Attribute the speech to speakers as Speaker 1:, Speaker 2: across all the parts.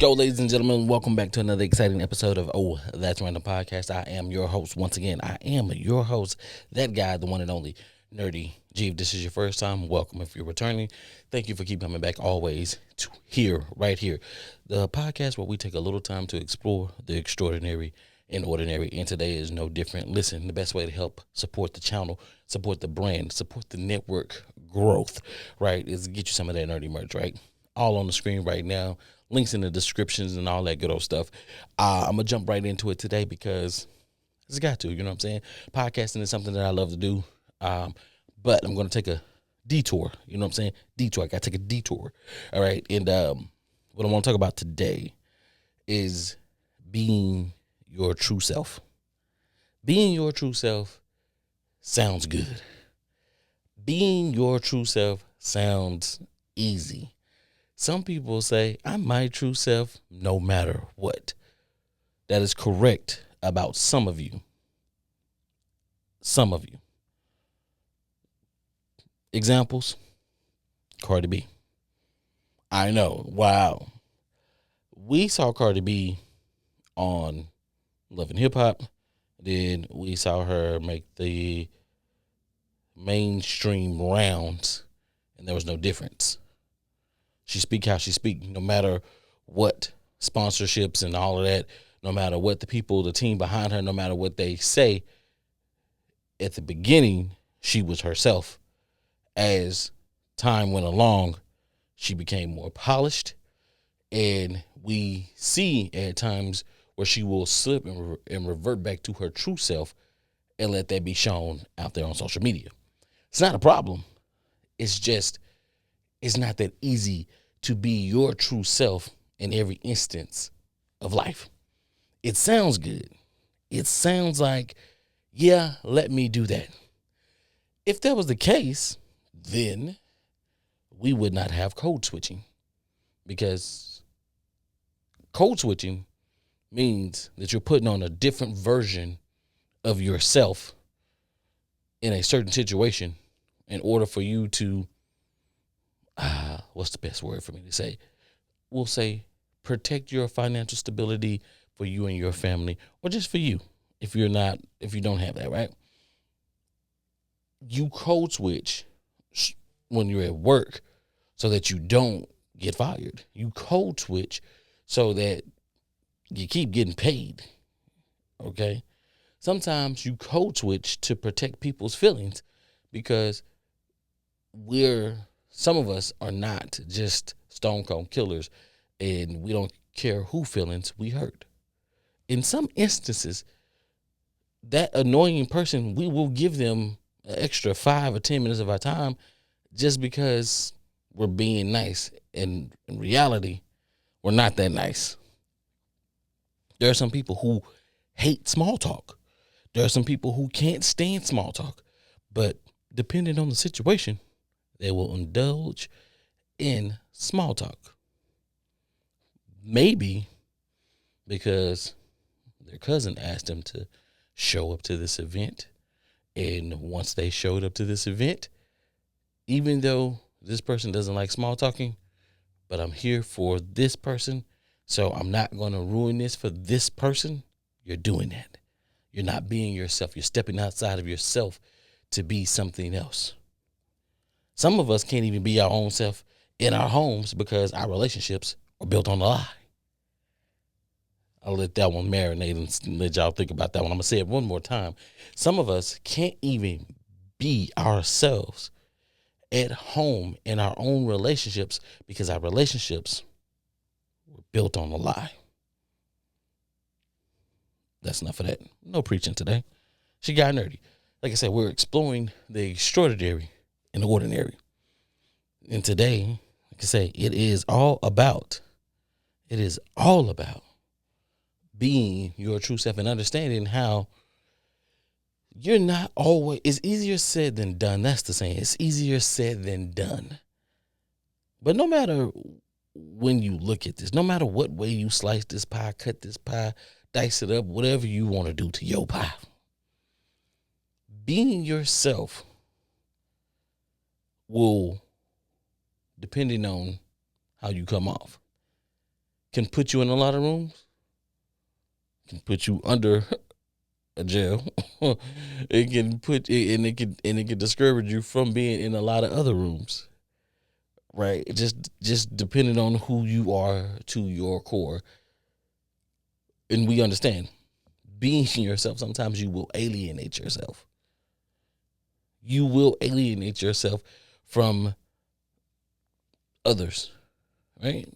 Speaker 1: go, ladies and gentlemen. Welcome back to another exciting episode of That's Random Podcast. I am your host. Once again, I am your host, that guy, the one and only Nerdy G. If this is your first time, welcome. If you're returning, thank you for keep coming back always to right here. The podcast where we take a little time to explore the extraordinary and ordinary, and today is no different. Listen, the best way to help support the channel, support the brand, support the network growth, right, is get you some of that nerdy merch, right? All on the screen right now. Links in the descriptions and all that good old stuff. I'm going to jump right into it today because I just got to, you know what I'm saying? Podcasting is something that I love to do, but I'm going to take a detour, you know what I'm saying? I got to take a detour, all right? And what I want to talk about today is being your true self. Being your true self sounds good. Being your true self sounds easy. Some people say, I'm my true self no matter what. That is correct about some of you. Some of you. Examples, Cardi B. I know, wow. We saw Cardi B on Love and Hip Hop. Then we saw her make the mainstream rounds, and there was no difference. She speak how she speak, no matter what sponsorships and all of that, no matter what the people, the team behind her, no matter what they say. At the beginning, she was herself. As time went along, she became more polished, and we see at times where she will slip and revert back to her true self and let that be shown out there on social media. It's not a problem. It's just, it's not that easy to be your true self in every instance of life. It sounds good. It sounds like, yeah, let me do that. If that was the case, then we would not have code switching, because code switching means that you're putting on a different version of yourself in a certain situation in order for you to, what's the best word for me to say? We'll say protect your financial stability for you and your family, or just for you if you don't have that, right? You code switch when you're at work so that you don't get fired. You code switch so that you keep getting paid, okay? Sometimes you code switch to protect people's feelings, because some of us are not just stone cold killers, and we don't care who feelings we hurt. In some instances, that annoying person, we will give them an extra 5 or 10 minutes of our time just because we're being nice. And in reality, we're not that nice. There are some people who hate small talk. There are some people who can't stand small talk. But depending on the situation, they will indulge in small talk. Maybe because their cousin asked them to show up to this event. And once they showed up to this event, even though this person doesn't like small talking, but I'm here for this person, so I'm not going to ruin this for this person, you're doing that. You're not being yourself. You're stepping outside of yourself to be something else. Some of us can't even be our own self in our homes because our relationships are built on a lie. I'll let that one marinate and let y'all think about that one. I'm going to say it one more time. Some of us can't even be ourselves at home in our own relationships because our relationships were built on a lie. That's enough of that. No preaching today. She got nerdy. Like I said, we're exploring the extraordinary and the ordinary. And today, like I say, it is all about being your true self and understanding how you're not always, it's easier said than done. That's the saying. It's easier said than done. But no matter when you look at this, no matter what way you slice this pie, cut this pie, dice it up, whatever you want to do to your pie, being yourself will, depending on how you come off, can put you in a lot of rooms, can put you under a jail. It can put and it can discourage you from being in a lot of other rooms. Right? Just depending on who you are to your core. And we understand being yourself, sometimes you will alienate yourself. You will alienate yourself from others, right?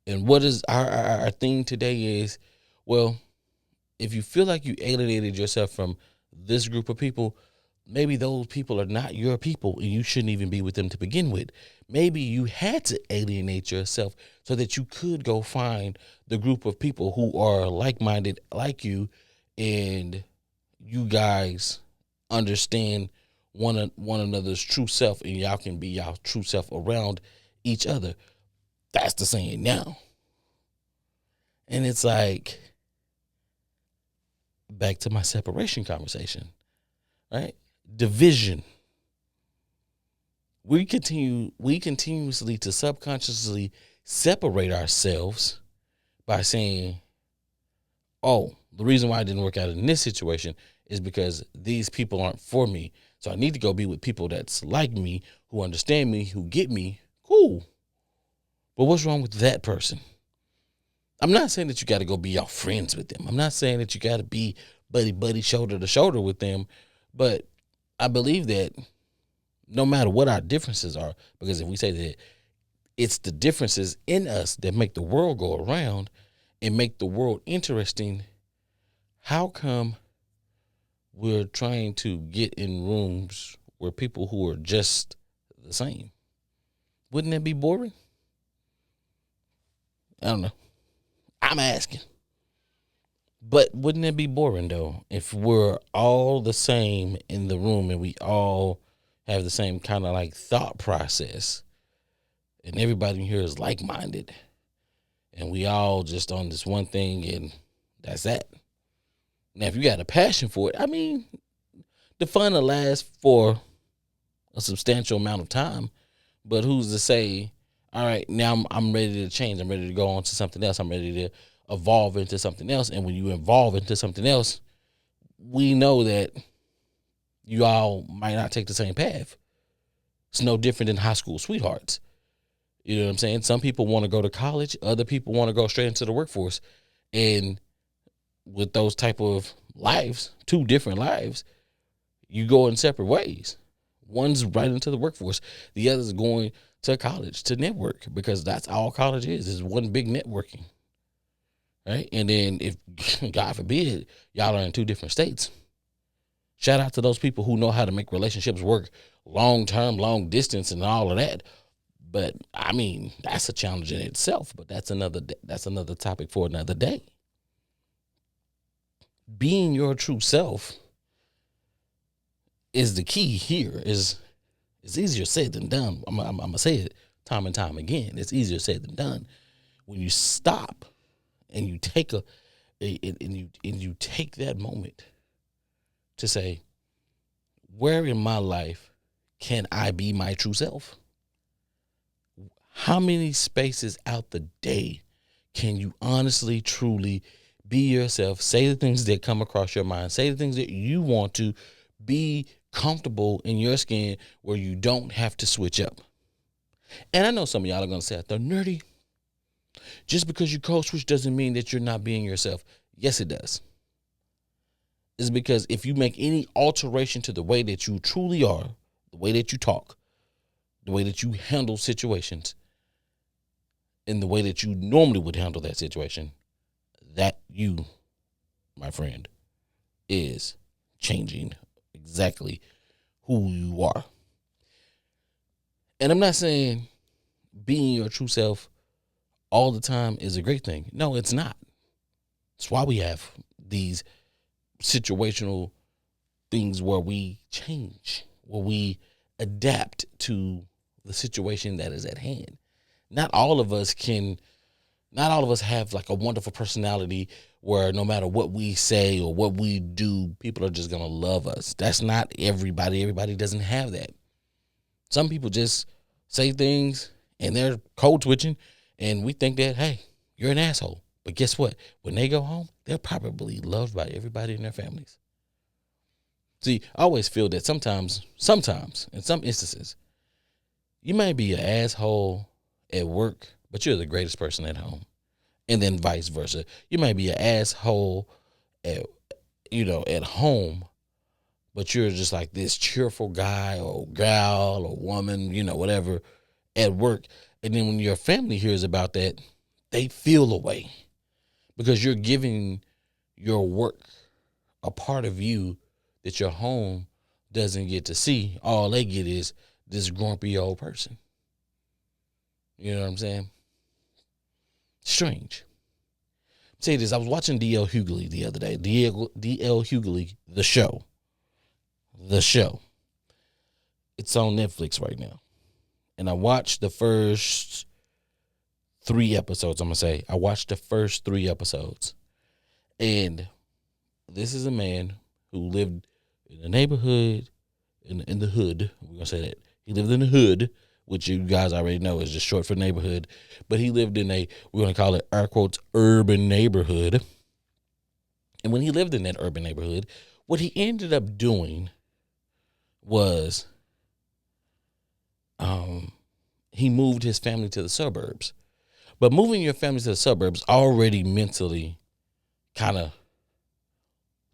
Speaker 1: And what is our thing today is, well, if you feel like you alienated yourself from this group of people, maybe those people are not your people and you shouldn't even be with them to begin with. Maybe you had to alienate yourself so that you could go find the group of people who are like-minded like you, and you guys understand one another's true self, and y'all can be y'all true self around each other. That's the saying now. And it's like, back to my separation conversation, right? Division. We continuously to subconsciously separate ourselves by saying, oh, the reason why I didn't work out in this situation is because these people aren't for me. So I need to go be with people that's like me, who understand me, who get me. Cool. But what's wrong with that person? I'm not saying that you got to go be y'all friends with them. I'm not saying that you got to be buddy, shoulder to shoulder with them. But I believe that no matter what our differences are, because if we say that it's the differences in us that make the world go around and make the world interesting, how come we're trying to get in rooms where people who are just the same? Wouldn't that be boring? I don't know. I'm asking. But wouldn't it be boring, though, if we're all the same in the room and we all have the same kind of like thought process, and everybody in here is like-minded, and we all just on this one thing, and that's that. Now, if you got a passion for it, I mean, the fun will last for a substantial amount of time, but who's to say, all right, now I'm ready to change. I'm ready to go on to something else. I'm ready to evolve into something else. And when you evolve into something else, we know that you all might not take the same path. It's no different than high school sweethearts. You know what I'm saying? Some people want to go to college. Other people want to go straight into the workforce. And with those type of lives, two different lives, you go in separate ways. One's right into the workforce. The other's going to college to network, because that's all college is one big networking. Right? And then if, God forbid, y'all are in two different states, shout out to those people who know how to make relationships work long-term, long distance, and all of that. But I mean, that's a challenge in itself, but that's another topic for another day. Being your true self is the key here. It's easier said than done. I'm gonna say it time and time again. It's easier said than done. When you stop and you take you take that moment to say, where in my life can I be my true self? How many spaces out the day can you honestly, truly be yourself, say the things that come across your mind, say the things that you want to, be comfortable in your skin where you don't have to switch up? And I know some of y'all are going to say, they're nerdy. Just because you code switch doesn't mean that you're not being yourself. Yes, it does. It's because if you make any alteration to the way that you truly are, the way that you talk, the way that you handle situations, in the way that you normally would handle that situation, that you, my friend, is changing exactly who you are. And I'm not saying being your true self all the time is a great thing. No, it's not. That's why we have these situational things where we change, where we adapt to the situation that is at hand. Not all of us have like a wonderful personality where no matter what we say or what we do, people are just going to love us. That's not everybody. Everybody doesn't have that. Some people just say things and they're code switching, and we think that, hey, You're an asshole. But guess what? When they go home, they're probably loved by everybody in their families. See, I always feel that sometimes, in some instances, you may be an asshole at work, but you're the greatest person at home. And then vice versa. You may be an asshole at, at home, but you're just like this cheerful guy or gal or woman, whatever, at work. And then when your family hears about that, they feel away because you're giving your work a part of you that your home doesn't get to see. All they get is this grumpy old person. You know what I'm saying? Strange. Say this, I was watching D.L. Hughley the other day. D.L. Hughley, the show. It's on Netflix right now. And I watched the first 3 episodes, I watched the first 3 episodes. And this is a man who lived in a neighborhood, in the hood. We're going to say that. He lived in the hood, which you guys already know is just short for neighborhood. But he lived in we're going to call it, air quotes, urban neighborhood. And when he lived in that urban neighborhood, what he ended up doing was he moved his family to the suburbs. But moving your family to the suburbs already mentally kind of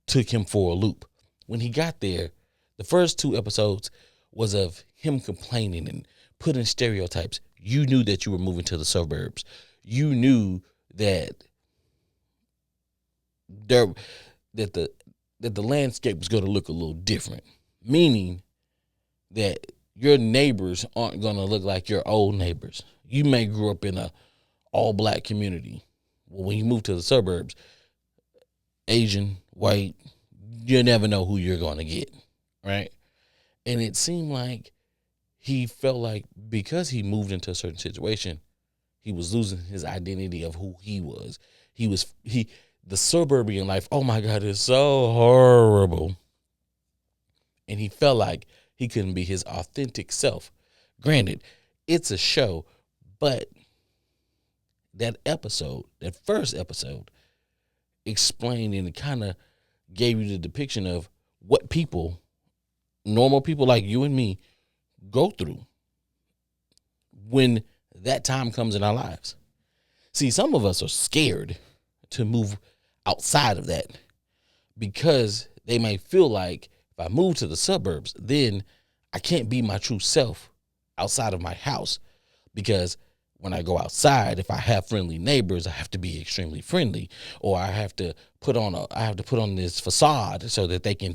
Speaker 1: took him for a loop. When he got there, the first 2 episodes was of him complaining and putting stereotypes. You knew that you were moving to the suburbs. You knew that the landscape was going to look a little different, meaning that your neighbors aren't going to look like your old neighbors. You may grow up in a all-black community. Well, when you move to the suburbs, Asian, white, you never know who you're going to get, right? And it seemed like he felt like because he moved into a certain situation, he was losing his identity of who he was. The suburban life, oh my God, is so horrible. And he felt like he couldn't be his authentic self. Granted, it's a show, but that first episode, explained and kind of gave you the depiction of what normal people like you and me, go through when that time comes in our lives. See, some of us are scared to move outside of that because they may feel like if I move to the suburbs, then I can't be my true self outside of my house, because when I go outside, if I have friendly neighbors, I have to be extremely friendly, or I have to put on this facade so that they can,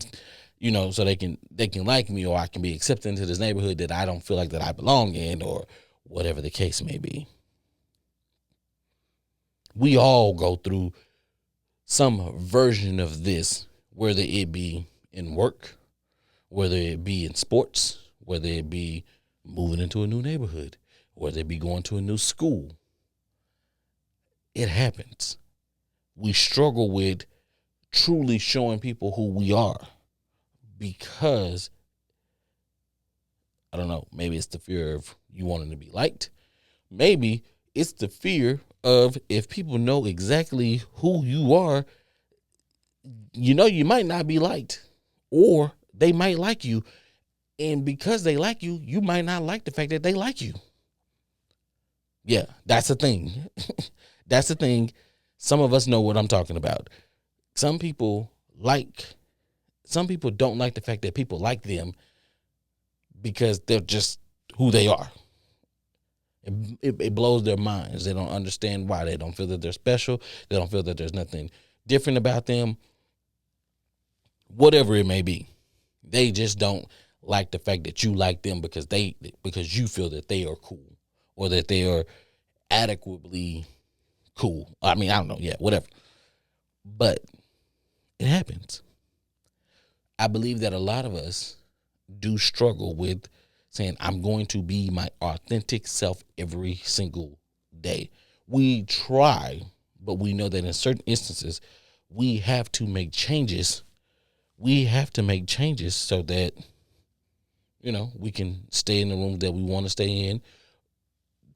Speaker 1: so they can like me, or I can be accepted into this neighborhood that I don't feel like that I belong in, or whatever the case may be. We all go through some version of this, whether it be in work, whether it be in sports, whether it be moving into a new neighborhood, whether it be going to a new school. It happens. We struggle with truly showing people who we are because, I don't know, maybe it's the fear of you wanting to be liked. Maybe it's the fear of if people know exactly who you are, you might not be liked, or they might like you. And because they like you, you might not like the fact that they like you. Yeah, that's the thing. That's the thing. Some of us know what I'm talking about. Some people don't like the fact that people like them because they're just who they are. It blows their minds. They don't understand why. They don't feel that they're special. They don't feel that there's nothing different about them. Whatever it may be. They just don't like the fact that you like them because you feel that they are cool, or that they are adequately cool. I mean, I don't know. Yeah, whatever. But it happens. I believe that a lot of us do struggle with saying, I'm going to be my authentic self every single day. We try, but we know that in certain instances, we have to make changes. We have to make changes so that, we can stay in the room that we want to stay in.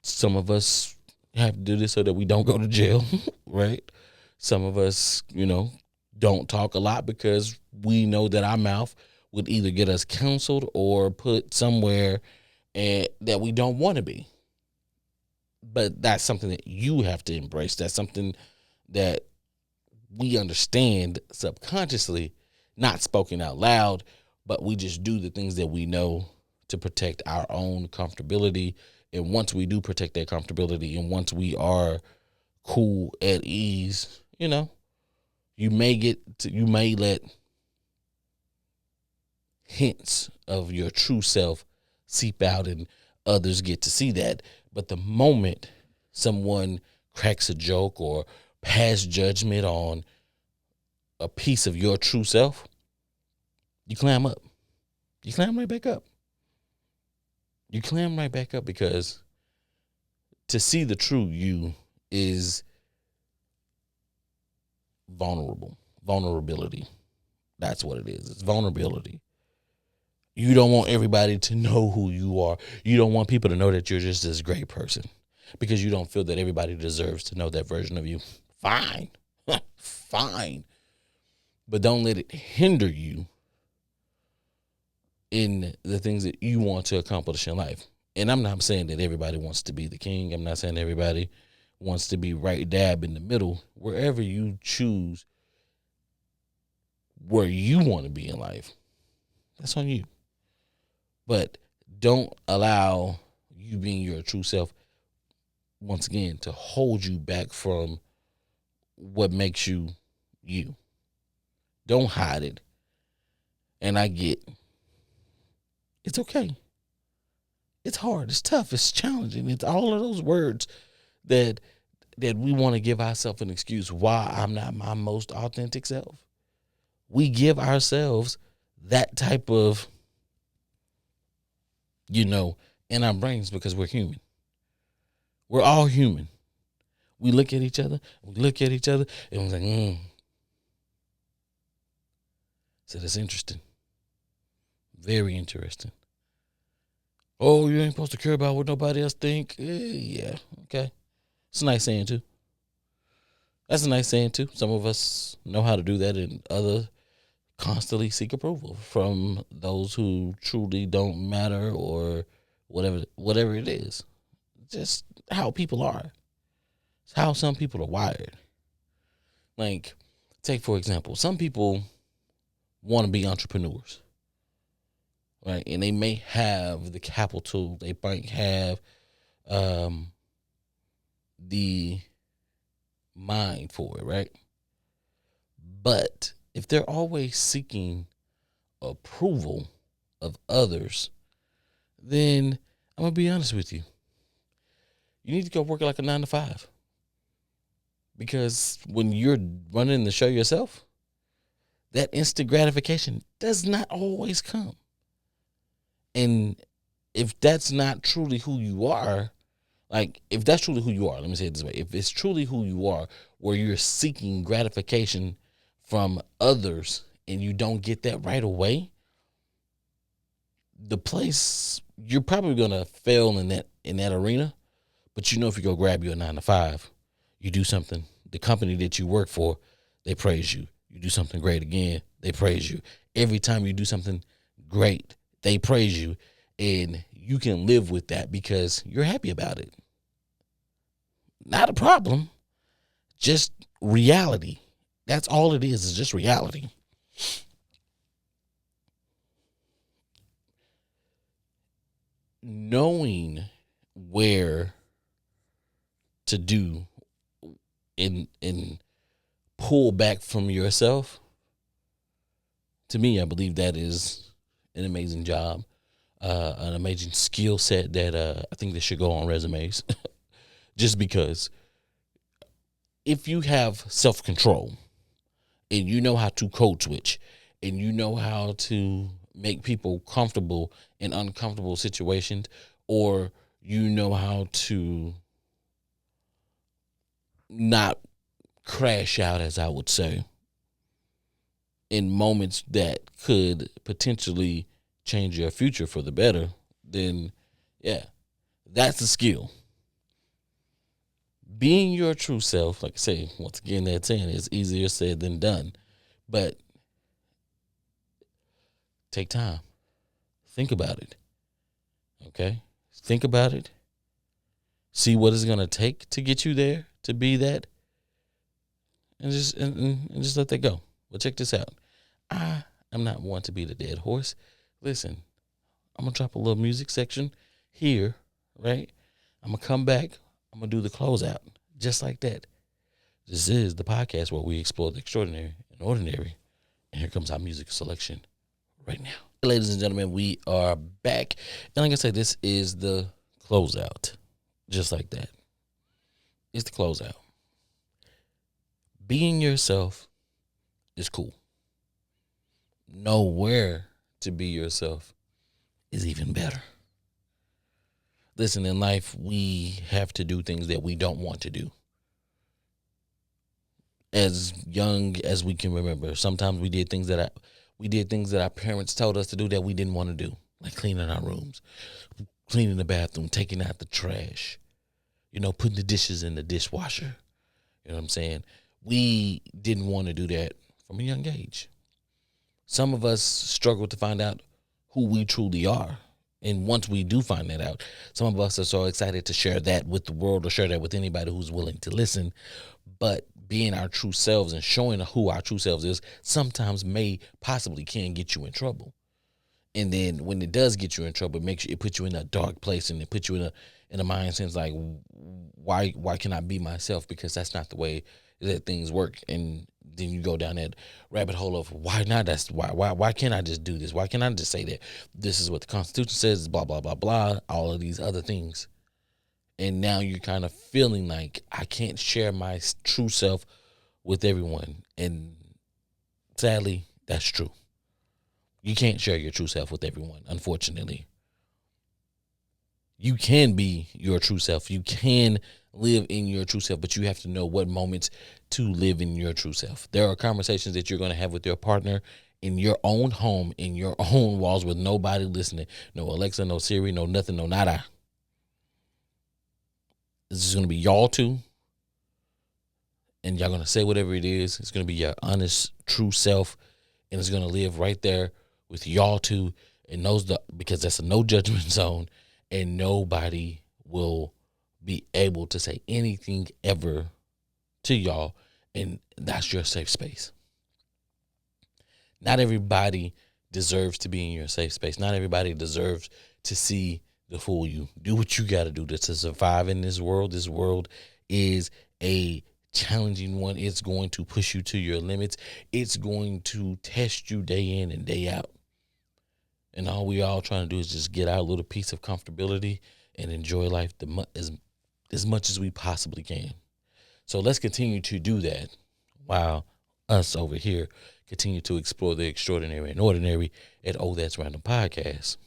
Speaker 1: Some of us have to do this so that we don't go to jail, right? Some of us, don't talk a lot because we know that our mouth would either get us counseled or put somewhere that we don't want to be. But that's something that you have to embrace. That's something that we understand subconsciously, not spoken out loud, but we just do the things that we know to protect our own comfortability. And once we do protect that comfortability, and once we are cool, at ease, you may let hints of your true self seep out and others get to see that. But the moment someone cracks a joke or pass judgment on a piece of your true self, you clam up. You clam right back up. You clam right back up, because to see the true you is vulnerability. That's what it is. It's vulnerability. You don't want everybody to know who you are. You don't want people to know that you're just this great person, because you don't feel that everybody deserves to know that version of you. Fine. Fine. But don't let it hinder you in the things that you want to accomplish in life. And I'm not saying that everybody wants to be the king. I'm not saying everybody wants to be right dab in the middle. Wherever you choose where you want to be in life, that's on you. But don't allow you being your true self, once again, to hold you back from what makes you you. Don't hide it. And I get, it's okay. It's hard. It's tough. It's challenging. It's all of those words that we want to give ourselves an excuse why I'm not my most authentic self. We give ourselves that type of, in our brains, because we're human. We're all human. We look at each other, and we're like, So that's interesting. Very interesting. Oh, you ain't supposed to care about what nobody else think? Yeah, okay. It's a nice saying, too. That's a nice saying, too. Some of us know how to do that, and others constantly seek approval from those who truly don't matter, or whatever it is. Just how people are. It's how some people are wired. Like, take, for example, some people want to be entrepreneurs, right? And they may have the capital, they might have the mind for it, right? But if they're always seeking approval of others, then I'm going to be honest with you. You need to go work like a 9-to-5. Because when you're running the show yourself, that instant gratification does not always come. And if that's not truly who you are, if that's truly who you are, let me say it this way. If it's truly who you are, where you're seeking gratification from others and you don't get that right away, the place, you're probably going to fail in that arena. But if you go grab your 9-to-5, you do something, the company that you work for, they praise you. You do something great again, they praise you. Every time you do something great, they praise you. And you can live with that because you're happy about it. Not a problem, just reality. That's all it is just reality. Knowing where to do and pull back from yourself, to me, I believe that is an amazing job, an amazing skill set that I think that should go on resumes. Just because if you have self-control and you know how to code switch and you know how to make people comfortable in uncomfortable situations, or you know how to not crash out, as I would say, in moments that could potentially change your future for the better, then yeah, that's a skill. being your true self, like I say, once again, that saying is easier said than done. But take time. Think about it. Okay? Think about it. See what it's going to take to get you there, to be that. And just let that go. But check this out. I am not one to be the dead horse. Listen, I'm going to drop a little music section here, right? I'm going to come back. I'm going to do the closeout just like that. This is the podcast where we explore the extraordinary and ordinary. And here comes our music selection right now. Ladies and gentlemen, we are back. And like I said, this is the closeout. Just like that. It's the closeout. Being yourself is cool. Know where to be yourself is even better. Listen, in life, we have to do things that we don't want to do. As young as we can remember, sometimes we did things that our parents told us to do that we didn't want to do, like cleaning our rooms, cleaning the bathroom, taking out the trash, putting the dishes in the dishwasher. You know what I'm saying? We didn't want to do that from a young age. Some of us struggle to find out who we truly are. And once we do find that out, some of us are so excited to share that with the world or share that with anybody who's willing to listen. But being our true selves and showing who our true selves is sometimes possibly can get you in trouble. And then when it does get you in trouble, it puts you in a dark place, and it puts you in a mindset like, why can I be myself? Because that's not the way that things work. And then you go down that rabbit hole of why not? Why can't I just do this? Why can't I just say that this is what the Constitution says? Blah blah blah blah. All of these other things. And now you're kind of feeling like I can't share my true self with everyone. And sadly, that's true. You can't share your true self with everyone, unfortunately. You can be your true self. You can live in your true self, but you have to know what moments to live in your true self. There are conversations that you're going to have with your partner in your own home, in your own walls, with nobody listening. No Alexa, no Siri, no nothing, no nada. This is going to be y'all two, and y'all going to say whatever it is. It's going to be your honest, true self, and it's going to live right there with y'all two, and because that's a no judgment zone, and nobody will be able to say anything ever to y'all, and that's your safe space. Not everybody deserves to be in your safe space. Not everybody deserves to see the full you. Do what you got to do to survive in this world. This world is a challenging one. It's going to push you to your limits. It's going to test you day in and day out. And all we all trying to do is just get our little piece of comfortability and enjoy life as much as we possibly can. So let's continue to do that while us over here continue to explore the extraordinary and ordinary at Oh That's Random Podcast.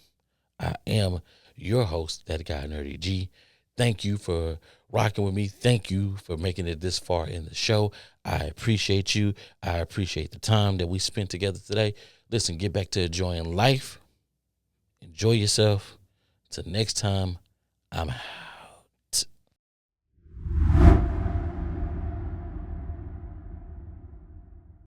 Speaker 1: I am your host, that guy Nerdy G. Thank you for rocking with me. Thank you for making it this far in the show. I appreciate you. I appreciate the time that we spent together today. Listen, get back to enjoying life. Enjoy yourself. Till next time, I'm out.